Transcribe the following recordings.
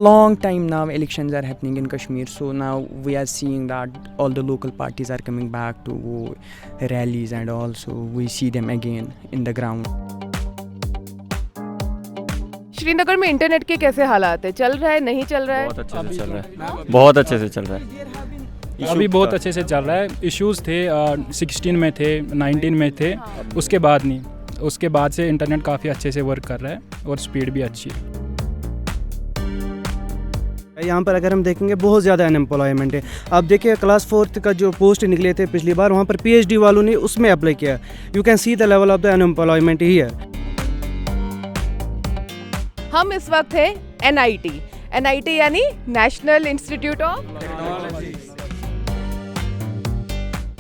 Long time now elections are happening in Kashmir, so now we are seeing that all the local parties are coming back to rallies and all, so we see them again in the ground. Srinagar में internet के कैसे हालात है? चल रहा है, नहीं चल रहा है? बहुत अच्छे से चल रहा है, बहुत अच्छे से चल रहा है। अभी बहुत अच्छे से चल रहा है। इश्यूज़ थे 16 में थे, 19 में थे, उसके बाद नहीं। उसके बाद से इंटरनेट काफ़ी अच्छे से वर्क कर रहा है और स्पीड भी अच्छी है। यहाँ पर अगर हम देखेंगे बहुत ज़्यादा अनएम्प्लॉयमेंट है। अब देखिए क्लास 4 का जो पोस्ट निकले थे पिछली बार, वहाँ पर PhD वालों ने उसमें अप्लाई किया। You can see the level of the unemployment ही है। हम इस वक्त है NIT यानी नेशनल इंस्टीट्यूट ऑफ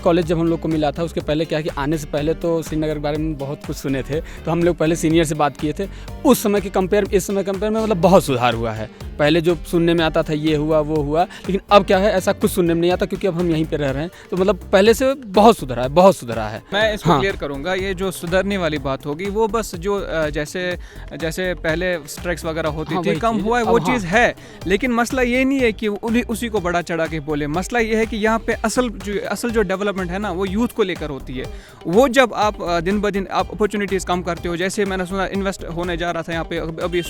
कॉलेज जब हम लोग को मिला था उसके पहले क्या कि आने से पहले तो श्रीनगर के बारे में बहुत कुछ सुने थे, तो हम लोग पहले सीनियर से बात किए थे। उस समय के कंपेयर इस समय कंपेयर में मतलब बहुत सुधार हुआ है। पहले जो सुनने में आता था ये हुआ वो हुआ, लेकिन अब क्या है ऐसा कुछ सुनने में नहीं आता, क्योंकि अब हम यहीं पे रह रहे हैं। तो मतलब पहले से बहुत सुधरा है, बहुत सुधरा है। मैं इसको क्लियर करूंगा। ये जो सुधरने वाली बात होगी वो बस जो जैसे पहले स्ट्राइक्स वगैरह होती थी कम हुआ है, वो चीज़ है। लेकिन मसला ये नहीं है कि उसी को बड़ा चढ़ा के बोले। मसला ये है कि यहाँ पे असल जो डेवलपमेंट है ना वो यूथ को लेकर होती है। वो जब आप दिन ब दिन आप अपॉर्चुनिटीज़ कम करते हो, जैसे मैंने सुना इन्वेस्ट होने जा रहा था यहाँ पे, अभी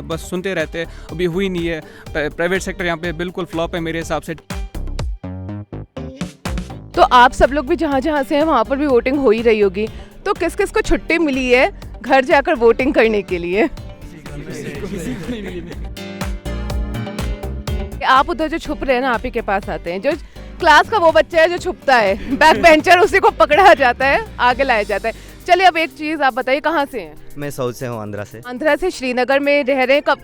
बस सुनते रहते, अभी हुई नहीं है। प्राइवेट सेक्टर यहाँ पे बिल्कुल फ्लॉप है मेरे हिसाब से। तो आप सब लोग भी जहाँ से हैं वहाँ पर भी वोटिंग हो ही रही होगी। तो किस किस को छुट्टी मिली है घर जाकर वोटिंग करने के लिए? आप उधर जो छुप रहे हैं ना, आप ही के पास आते हैं। जो क्लास का वो बच्चा है जो छुपता है, बैक बेंचर, उसी को पकड़ा जाता है, आगे लाया जाता है। चलिए अब एक चीज़ आप बताइए, कहाँ से हैं? मैं साउथ से हूँ, आंध्रा से। आंध्रा से श्रीनगर में रह रहे हैं। कब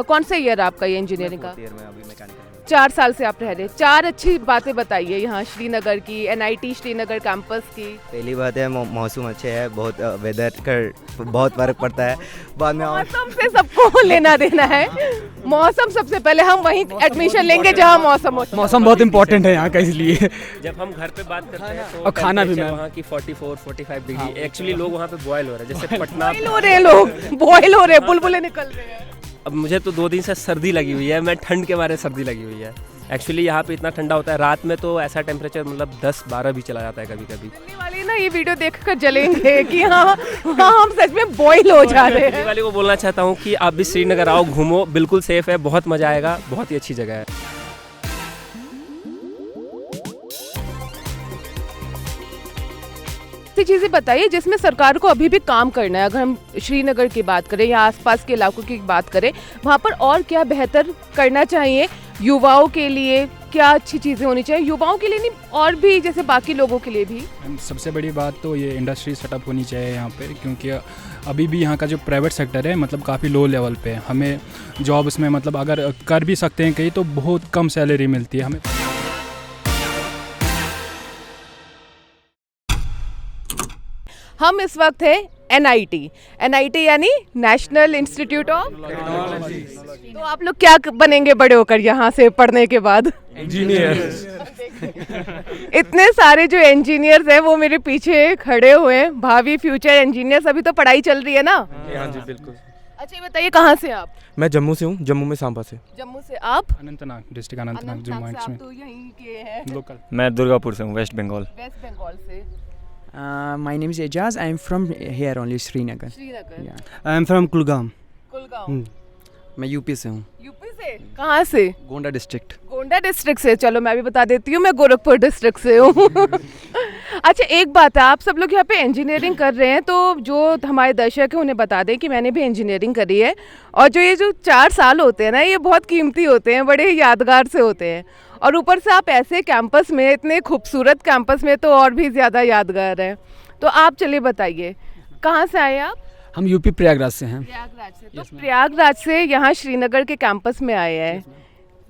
कौन सा ईयर आपका ये इंजीनियरिंग का? में अभी मैकेनिकल 4 साल से आप रह रहे हैं। 4 अच्छी बातें बताइए यहाँ श्रीनगर की, NIT श्रीनगर कैंपस की। पहली बात है मौसम अच्छे है, बहुत वेदर का बहुत फर्क पड़ता है। बाद में मौसम से सबको लेना देना है। मौसम सबसे पहले, हम वहीं एडमिशन लेंगे जहाँ मौसम हो। मौसम बहुत इंपॉर्टेंट है यहाँ का, इसलिए। जब हम घर पे बात करते हैं तो और खाना भी वहाँ की 44-45 डिग्री, एक्चुअली लोग वहाँ पे बॉयल हो रहे हैं। जैसे पटना बॉयल हो रहे हैं, लोग बॉयल हो रहे हैं, बुलबुलें निकल रहे हैं। अब मुझे तो 2 दिन से सर्दी लगी हुई है। मैं ठंड के मारे सर्दी लगी हुई है। एक्चुअली यहाँ पे इतना ठंडा होता है, रात में तो ऐसा टेम्परेचर मतलब 10-12 भी चला जाता है कभी कभी। वाले ना ये वीडियो देखकर जलेंगे कि हाँ हम सच में बॉयल हो जा रहे हैं। वाले को बोलना चाहता हूँ कि आप भी श्रीनगर आओ, घूमो, बिल्कुल सेफ है, बहुत मजा आएगा, बहुत ही अच्छी जगह है। चीज़ें बताइए जिसमें सरकार को अभी भी काम करना है। अगर हम श्रीनगर की बात करें या आसपास के इलाकों की बात करें, वहाँ पर और क्या बेहतर करना चाहिए युवाओं के लिए? क्या अच्छी चीज़ें होनी चाहिए युवाओं के लिए, नहीं और भी जैसे बाकी लोगों के लिए भी? सबसे बड़ी बात तो ये इंडस्ट्री सेटअप होनी चाहिए यहाँ पे, क्योंकि अभी भी यहाँ का जो प्राइवेट सेक्टर है मतलब काफ़ी लो लेवल पे है। हमें जॉब्स में मतलब अगर कर भी सकते हैं कहीं तो बहुत कम सैलरी मिलती है हमें। हम इस वक्त है NIT यानी नेशनल इंस्टीट्यूट ऑफ टेक्नोलॉजी। तो आप लोग क्या बनेंगे बड़े होकर यहाँ से पढ़ने के बाद? इंजीनियर। इतने सारे जो इंजीनियर्स हैं वो मेरे पीछे खड़े हुए हैं, भावी फ्यूचर इंजीनियर्स। अभी तो पढ़ाई चल रही है ना? हाँ जी बिल्कुल। अच्छा, ये बताइए कहाँ से आप? मैं जम्मू से हूँ, जम्मू में सांबा से। जम्मू से। आप? अनंतनाग डिस्ट्रिक्ट, अनंतनाग जम्मू से। आप में तो यहीं के हैं। लोकल। मैं दुर्गापुर से हूँ, वेस्ट बंगाल। वेस्ट बंगाल से। My name is Ejaz. I am from here only, Srinagar. Srinagar. Yeah. I am from Kulgam. Kulgam. मैं यूपी से हूँ, यूपी से? कहाँ से? गोंडा डिस्ट्रिक्ट। गोंडा डिस्ट्रिक्ट से। चलो मैं भी बता देती हूँ, मैं गोरखपुर डिस्ट्रिक्ट से हूँ। अच्छा, एक बात है, आप सब लोग यहाँ पे इंजीनियरिंग कर रहे हैं, तो जो हमारे दर्शक हैं उन्हें बता दें कि मैंने भी इंजीनियरिंग करी है। और जो 4 साल होते हैं ना, ये बहुत कीमती होते हैं, बड़े यादगार से होते हैं। और ऊपर से आप ऐसे कैंपस में, इतने खूबसूरत कैंपस में, तो और भी ज़्यादा यादगार है। तो आप चलिए बताइए कहाँ से आए आप? हम यूपी प्रयागराज से हैं। प्रयागराज से। तो प्रयागराज से यहाँ श्रीनगर के कैंपस में आए हैं,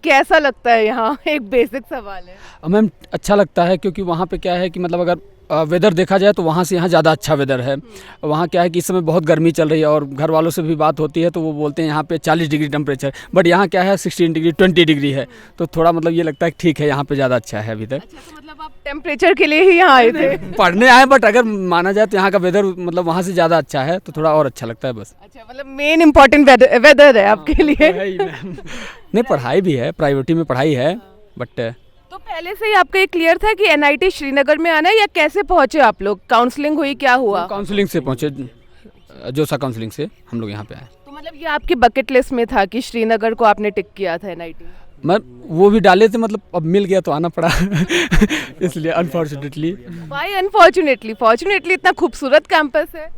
कैसा लगता है यहाँ? एक बेसिक सवाल है। मैम अच्छा लगता है, क्योंकि वहाँ पे क्या है कि मतलब अगर वेदर देखा जाए तो वहाँ से यहाँ ज़्यादा अच्छा वेदर है। वहाँ क्या है कि इस समय बहुत गर्मी चल रही है और घर वालों से भी बात होती है तो वो बोलते हैं यहाँ पे 40 डिग्री टेम्परेचर, बट यहाँ क्या है 16 डिग्री 20 डिग्री है, तो थोड़ा मतलब ये लगता है कि ठीक है यहाँ पे ज़्यादा अच्छा है अभी तक। अच्छा, तो मतलब आप टेम्परेचर के लिए ही यहाँ आए थे? पढ़ने आए, बट अगर माना जाए तो यहाँ का वेदर मतलब वहाँ से ज़्यादा अच्छा है तो थोड़ा और अच्छा लगता है बस। अच्छा, मतलब मेन इम्पोर्टेंट वेदर है आपके लिए। नहीं, पढ़ाई भी है, प्राइवेटी में पढ़ाई है, बट तो पहले से ही आपका ये क्लियर था कि एनआईटी श्रीनगर में आना है, या कैसे पहुंचे आप लोग? काउंसलिंग हुई, क्या हुआ? काउंसलिंग से पहुँचे, जोसा काउंसलिंग से हम लोग यहाँ पे आए। तो मतलब ये आपकी बकेट लिस्ट में था कि श्रीनगर को आपने टिक किया था एनआईटी? मैं वो भी डाले थे, मतलब अब मिल गया तो आना पड़ा इसलिए अनफॉर्चुनेटली। भाई अनफॉर्चुनेटली, फॉर्चुनेटली इतना खूबसूरत कैंपस है।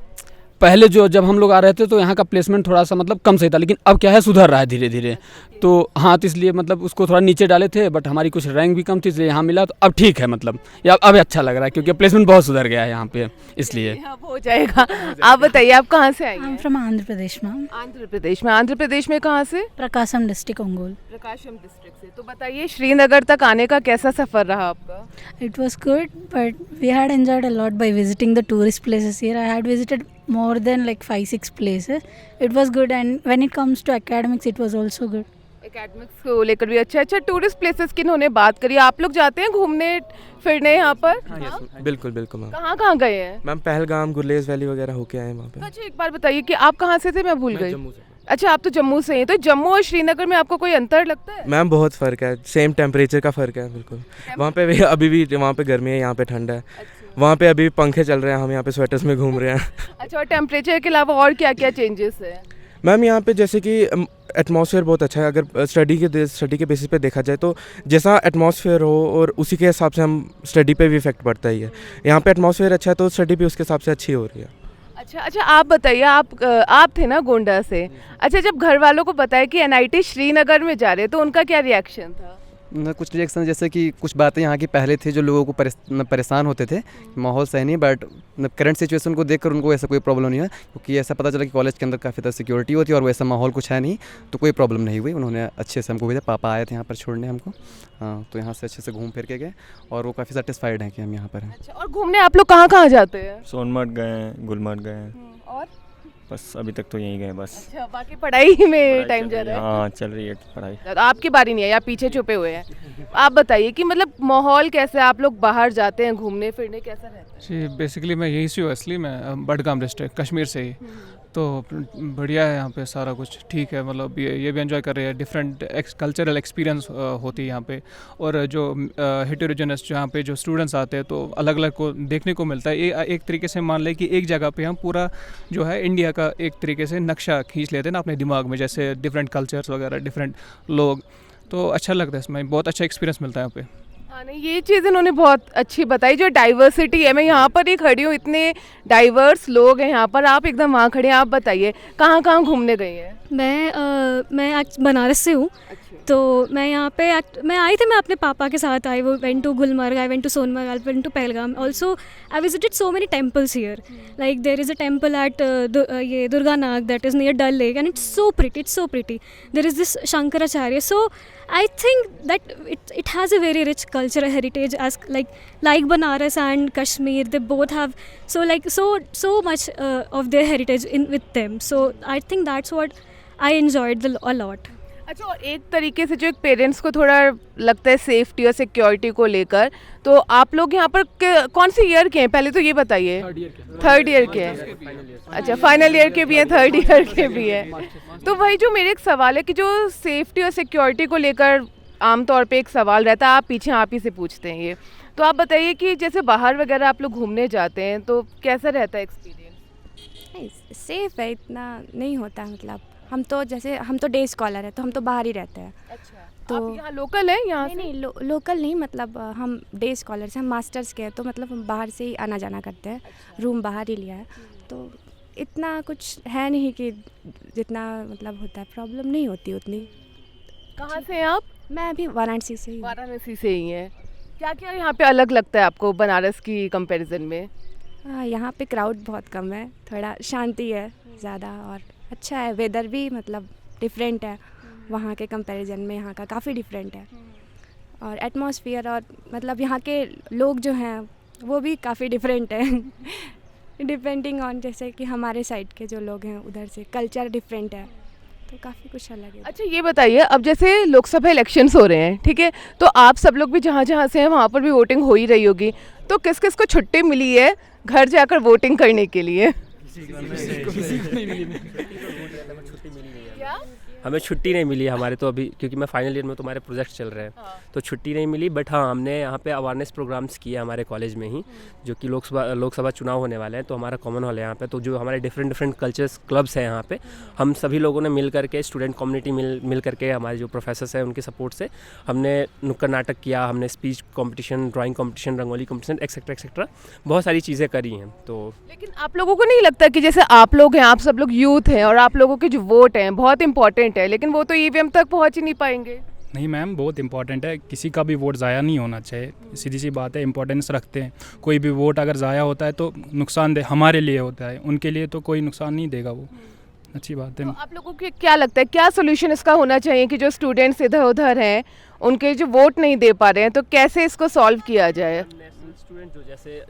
पहले जब हम लोग आ रहे थे तो यहाँ का प्लेसमेंट थोड़ा सा मतलब कम सही था, लेकिन अब क्या है सुधर रहा है धीरे धीरे। तो हाँ, तो इसलिए मतलब उसको थोड़ा नीचे डाले थे, बट हमारी कुछ रैंक भी कम थी इसलिए यहाँ मिला, तो अब ठीक है, मतलब या अब अच्छा लग रहा है क्योंकि प्लेसमेंट बहुत सुधर गया है यहाँ पे, इसलिए। अब हो जाएगा। आप बताइए, आप कहाँ से आई हैं? From Andhra Pradesh ma'am. आंध्र प्रदेश में। आंध्र प्रदेश में कहाँ से? प्रकाशम डिस्ट्रिक्ट ओंगोल। प्रकाशम डिस्ट्रिक्ट से। तो बताइए श्रीनगर तक आने का कैसा सफ़र रहा आपका? It was good, but we had enjoyed a lot by visiting the tourist places here. I had visited more than like 5-6 places. It was good, and when it comes to academics, it was also good. Academics को लेकर भी अच्छा tourist places की इन्होंने बात करी। आप लोग जाते हैं घूमने फिरने यहाँ पर? हाँ, बिल्कुल बिल्कुल मैम। कहाँ कहाँ गए हैं? मैम पहलगाम, गुरलेज वैली वगैरह होके आए वहाँ पे। अच्छा, एक बार बताइए कि आप कहाँ से थे, मैं भूल गई। जम्मू से। अच्छा, आप तो जम्मू से हैं। तो जम्मू और श्रीनगर में आपको कोई अंतर लगता है? मैम बहुत फ़र्क है, सेम टेम्परेचर का फ़र्क है बिल्कुल। वहाँ पे भी अभी भी वहाँ पे गर्मी है, यहाँ पे ठंड है। वहाँ पे अभी पंखे चल रहे हैं, हम यहाँ पे स्वेटर्स में घूम रहे हैं। अच्छा, और टेम्परेचर के अलावा और क्या क्या चेंजेस है? मैम यहाँ पे जैसे कि एटमॉस्फेयर बहुत अच्छा है। अगर स्टडी के बेसिस पे देखा जाए तो जैसा एटमॉस्फेयर हो और उसी के हिसाब से हम स्टडी पे भी इफेक्ट पड़ता ही है। यहाँ पे एटमॉस्फेयर अच्छा है तो स्टडी भी उसके हिसाब से अच्छी हो रही है। अच्छा, आप बताइए, आप थे ना गोंडा से। अच्छा, जब घर वालों को बताया कि एनआईटी श्रीनगर में जा रहे हैं तो उनका क्या रिएक्शन था? कुछ रिएक्शन जैसे कि कुछ बातें यहाँ की पहले थी जो लोगों को परेशान होते थे, माहौल सही नहीं, बट करंट सिचुएशन को देखकर उनको ऐसा कोई प्रॉब्लम नहीं है, क्योंकि ऐसा पता चला कि कॉलेज के अंदर काफ़ी ज़्यादा सिक्योरिटी होती है और वैसा माहौल कुछ है नहीं, तो कोई प्रॉब्लम नहीं हुई। उन्होंने अच्छे से हमको भेजा, पापा आए थे यहाँ पर छोड़ने हमको। हाँ, तो यहाँ से अच्छे से घूम फिर के गए और वो काफ़ी सेटिस्फाइड हैं कि हम यहाँ पर हैं। अच्छा, और घूमने आप लोग कहाँ कहाँ जाते हैं? सोनमर्ग गए, गुलमर्ग गए, और बस अभी तक तो यहीं गए बस। अच्छा, बाकी पढ़ाई में टाइम जा रहा है? हाँ, चल रही है पढ़ाई। आपकी बारी नहीं है, या पीछे छुपे हुए हैं? आप बताइए कि मतलब माहौल कैसा है, आप लोग बाहर जाते हैं घूमने फिरने, कैसा रहता है? जी, बेसिकली मैं यहीं से हूँ, असली मैं बडगाम डिस्ट्रिक्ट कश्मीर से ही, तो बढ़िया है यहाँ पे सारा कुछ ठीक है। मतलब ये भी एंजॉय कर रहे हैं, डिफरेंट कल्चरल एक्सपीरियंस होती है यहाँ पे, और जो हेटेरोजेनस यहाँ पे जो स्टूडेंट्स आते हैं तो अलग अलग को देखने को मिलता है। ये एक तरीके से मान लें कि एक जगह पे हम पूरा जो है इंडिया का एक तरीके से नक्शा खींच लेते हैं ना अपने दिमाग में, जैसे डिफरेंट कल्चर्स वगैरह, डिफरेंट लोग, तो अच्छा लगता है इसमें, बहुत अच्छा एक्सपीरियंस मिलता है यहाँ पे। हाँ, नहीं, ये चीज़ इन्होंने बहुत अच्छी बताई, जो डाइवर्सिटी है। मैं यहाँ पर ही खड़ी हूँ, इतने डाइवर्स लोग हैं यहाँ पर, आप एकदम वहाँ खड़े हैं। आप बताइए कहाँ कहाँ घूमने गई हैं? मैं बनारस से हूँ। तो मैं यहाँ पे मैं आई थी, मैं अपने पापा के साथ आई। वो went to Gulmarg, I went to Sonmarg, I went to Pahalgam. Also I visited so many temples here, like there is a temple at ये Durga Nag that is near Dal lake, and it's so pretty. There is this Shankaracharya. So I think that it has a very rich cultural heritage, as like Banaras and Kashmir, they both have so much of their heritage with them. So I think that's what I enjoyed a lot. अच्छा, और एक तरीके से जो एक parents को थोड़ा लगता है सेफ्टी और सिक्योरिटी को लेकर, तो आप लोग यहाँ पर कौन से ईयर के हैं पहले तो ये बताइए? थर्ड ईयर के हैं। अच्छा, फाइनल ईयर के भी हैं, थर्ड ईयर के भी हैं। तो वही जो मेरे एक सवाल है कि जो सेफ्टी और सिक्योरिटी को लेकर आमतौर पे एक सवाल रहता है, आप ही से पूछते हैं ये, तो आप बताइए कि जैसे बाहर वगैरह आप लोग घूमने जाते हैं तो कैसा रहता है एक्सपीरियंस? सेफ है, इतना नहीं होता। मतलब हम तो डे स्कॉलर है तो हम तो बाहर ही रहते हैं। अच्छा, तो आप यहाँ लोकल है? यहाँ नहीं, लोकल नहीं, मतलब हम डे स्कॉलर्स हैं, हम मास्टर्स के हैं, तो मतलब हम बाहर से ही आना जाना करते हैं। रूम बाहर ही लिया है, तो इतना कुछ है नहीं कि जितना मतलब होता है, प्रॉब्लम नहीं होती उतनी। कहाँ से हैं आप? मैं अभी वाराणसी से ही। वाराणसी से ही हैं। क्या क्या यहाँ पे अलग लगता है आपको बनारस की कंपैरिजन में? यहाँ पे क्राउड बहुत कम है, थोड़ा शांति है ज़्यादा, और अच्छा है। वेदर भी मतलब डिफरेंट है वहाँ के कंपैरिजन में, यहाँ का काफ़ी डिफरेंट है। और एटमॉस्फेयर और मतलब यहाँ के लोग जो हैं वो भी काफ़ी डिफरेंट है डिपेंडिंग ऑन जैसे कि हमारे साइड के जो लोग हैं उधर से कल्चर डिफरेंट है तो काफ़ी कुछ अलग है। अच्छा ये बताइए, अब जैसे लोकसभा इलेक्शंस हो रहे हैं, ठीक है, तो आप सब लोग भी जहाँ जहाँ से हैं वहाँ पर भी वोटिंग हो ही रही होगी, तो किस किस को छुट्टी मिली है घर जाकर वोटिंग करने के लिए? हमें छुट्टी नहीं मिली हमारे तो अभी, क्योंकि मैं फाइनल ईयर में तो हमारे प्रोजेक्ट चल रहे हैं, तो छुट्टी नहीं मिली। बट हाँ, हमने यहाँ पे अवेयरनेस प्रोग्राम्स किए हमारे कॉलेज में ही, जो कि लोकसभा चुनाव होने वाले हैं, तो हमारा कॉमन हॉल है यहाँ पे, तो जो हमारे डिफरेंट कल्चर्स क्लब्स हैं यहाँ पे, हम सभी लोगों ने मिल करके, स्टूडेंट कम्युनिटी मिल करके, हमारे जो प्रोफेसर्स हैं उनके सपोर्ट से हमने नुक्कड़ नाटक किया, हमने speech competition, drawing competition, rangoli competition, etcetera बहुत सारी चीज़ें करी हैं। तो लेकिन आप लोगों को नहीं लगता कि जैसे आप लोग हैं, आप सब लोग यूथ हैं और आप लोगों के जो वोट हैं बहुत इंपॉर्टेंट है, लेकिन वो तो ईवीएम तक पहुंच ही नहीं पाएंगे? नहीं मैम, बहुत इंपॉर्टेंट है, किसी का भी वोट ज़ाया नहीं होना चाहिए, सीधी सी बात है, इंपॉर्टेंस रखते हैं। कोई भी वोट अगर ज़ाया होता है तो नुकसानदेह हमारे लिए होता है, उनके लिए तो कोई नुकसान नहीं देगा, वो अच्छी बात है। तो आप लोगों को क्या लगता है, क्या सोल्यूशन इसका होना चाहिए कि जो स्टूडेंट्स इधर उधर हैं उनके जो वोट नहीं दे पा रहे हैं, तो कैसे इसको सॉल्व किया जाए? स्टूडेंट जो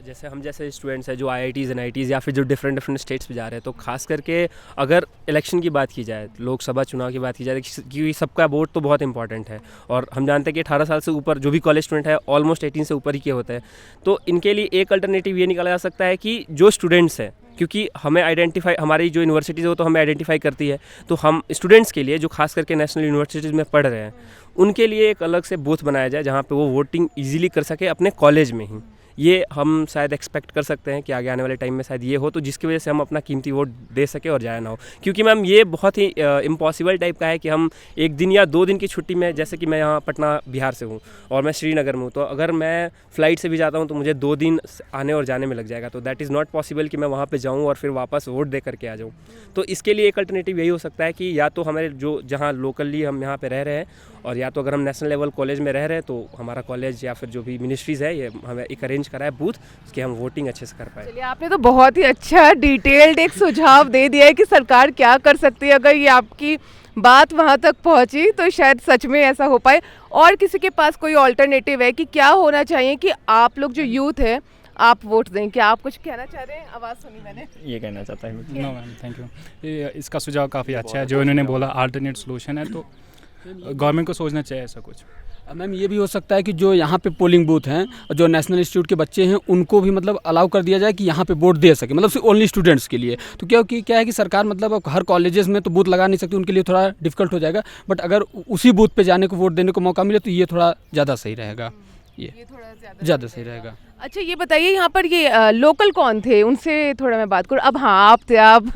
जैसे हम जैसे स्टूडेंट्स हैं जो IITs NITs या फिर जो डिफरेंट स्टेट्स पे जा रहे हैं, तो खास करके अगर इलेक्शन की बात की जाए, लोकसभा चुनाव की बात की जाए, क्योंकि सबका वोट तो बहुत इंपॉर्टेंट है, और हम जानते हैं कि 18 साल से ऊपर जो भी कॉलेज स्टूडेंट है ऑलमोस्ट 18 से ऊपर ही के होते हैं, तो इनके लिए एक अल्टरनेटिव ये निकाला जा सकता है कि जो स्टूडेंट्स हैं, क्योंकि हमें आइडेंटिफाई, हमारी जो यूनिवर्सिटीज़ है वो तो हमें आइडेंटिफाई करती है, तो हम स्टूडेंट्स के लिए जो खास करके नेशनल यूनिवर्सिटीज़ में पढ़ रहे हैं उनके लिए एक अलग से बूथ बनाया जाए जहाँ पे वो वोटिंग इजीली कर सके अपने कॉलेज में ही। ये हम शायद एक्सपेक्ट कर सकते हैं कि आगे आने वाले टाइम में शायद ये हो, तो जिसकी वजह से हम अपना कीमती वोट दे सके और जाया ना हो, क्योंकि मैम ये बहुत ही इम्पॉसिबल टाइप का है कि हम 1 दिन या 2 दिन की छुट्टी में, जैसे कि मैं यहाँ पटना बिहार से हूँ और मैं श्रीनगर में हूँ, तो अगर मैं फ़्लाइट से भी जाता हूँ तो मुझे 2 दिन आने और जाने में लग जाएगा, तो दैट इज़ नॉट पॉसिबल कि मैं वहाँ पर जाऊँ और फिर वापस वोट दे करके आ जाऊँ। तो इसके लिए एक अल्टरनेटिव यही हो सकता है कि या तो हमारे जो जहाँ लोकली हम यहाँ पे रह रहे हैं, और या तो अगर हम नेशनल लेवल कॉलेज में रह रहे हैं तो हमारा कॉलेज या फिर जो भी मिनिस्ट्रीज़ है ये हमें एक अरेंज करा है बूथ, कि हम वोटिंग अच्छे से कर पाए। चलिए, आपने तो बहुत ही अच्छा डिटेल्ड एक सुझाव दे दिया है कि सरकार क्या कर सकती है, अगर ये आपकी बात वहाँ तक पहुँची तो शायद सच में ऐसा हो पाए। और किसी के पास कोई ऑल्टरनेटिव है कि क्या होना चाहिए कि आप लोग जो यूथ है आप वोट दें? क्या आप कुछ कहना चाह रहे हैं? आवाज़ सुनी मैंने, ये कहना चाहता है। नो मैम, थैंक यू, इसका सुझाव काफ़ी अच्छा है जो इन्होंने बोला, अल्टरनेट सोल्यूशन है, तो गवर्नमेंट को सोचना चाहिए ऐसा कुछ। मैम ये भी हो सकता है कि जो यहाँ पे पोलिंग बूथ हैं, जो नेशनल इंस्टीट्यूट के बच्चे हैं, उनको भी मतलब अलाउ कर दिया जाए कि यहाँ पे वोट दे सके, मतलब सिर्फ ओनली स्टूडेंट्स के लिए। तो क्योंकि क्या है कि सरकार मतलब हर कॉलेजेस में तो बूथ लगा नहीं सकती, उनके लिए थोड़ा डिफिकल्ट हो जाएगा, बट अगर उसी बूथ पे जाने को वोट देने को मौका मिले तो ये थोड़ा ज़्यादा सही रहेगा, ये थोड़ा ज़्यादा सही रहेगा। अच्छा ये बताइए, यहाँ पर ये लोकल कौन थे, उनसे थोड़ा मैं बात करूँ। अब हाँ, आप थे, आप